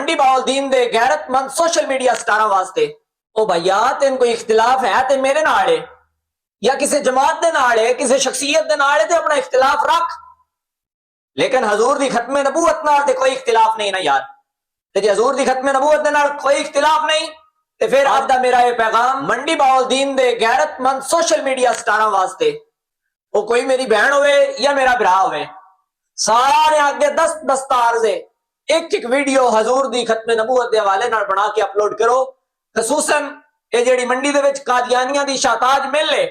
मंडी बाउलदीन दे गैरतमंद social media स्टारां वास्ते ओ भैया तेन कोई इख्तिलाफ है ते मेरे नाल है या किसी जमात दे नाल है, किसी शख्सियत दे नाल है ते अपना इख्तिलाफ रख, लेकिन हजूर दी खत्मे नबूवत नाल ते कोई इख्तिलाफ नहीं ना यार। ते जे हजूर दी खत्मे नबूवत दे नाल कोई इख्तिलाफ नहीं ते फिर आज दा मेरा ये पैगाम मंडी बाउलदीन दे गैरतमंद सोशल मीडिया स्टारां वास्ते, वो कोई मेरी बहन होवे या मेरा भरा होवे, सारे आगे 10 दस्तार से एक एक वीडियो हजूर दी खत्मे नबूवत दे हवाले नाल बना के अपलोड करो। खसूसन ये जेड़ी मंडी दे विच कादियानियां दी शाहताज मिल है,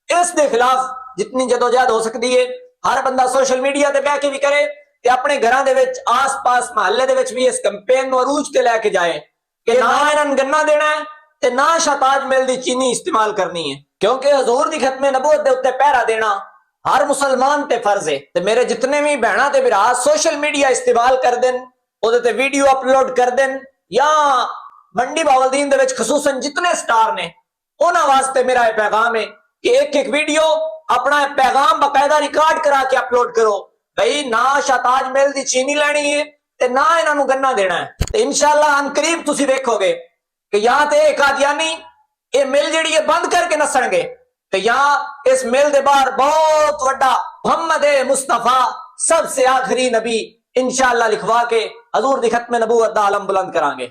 इस दे खिलाफ जितनी जदोजहद हो सकती है हर बंदा सोशल मीडिया ते बह के भी करे ते अपने घरां दे विच आस पास महल्ले दे विच भी इस कैंपेन नूं अरूज ते लैके जाए कि ना इन्हां नूं गन्ना देना है ते ना शाहताज मिल दी चीनी इस्तेमाल करनी है, क्योंकि हजूर दी खत्मे नबूवत दे उत्ते पहरा देना हर मुसलमान ते फर्ज है। ते मेरे जितने भी बहना ते भरा सोशल मीडिया इस्तेमाल कर देन, ओदे ते वीडियो अपलोड कर देन, या मंडी बाउलदीन दे विच खसूसन जितने स्टार ने उन्हां वास्ते मेरा यह पैगाम है कि एक एक वीडियो अपना पैगाम बाकायदा रिकॉर्ड करा के अपलोड करो। भाई ना शाहताज मिल दी चीनी लेनी है ते ना इन्हां नूं गन्ना देना है। ते इंशाअल्लाह अनकरीब तुसीं देखोगे कि या ते कादियानी ये मिल जिहड़ी है बंद करके नसणगे ते या इस मिल दे बाहर बहुत वड्डा मुहम्मद मुस्तफा सबसे आखिरी नबी इंशाअल्लाह लिखवा के हजूर दी खत्मे नबूवत दा आलम बुलंद करांगे।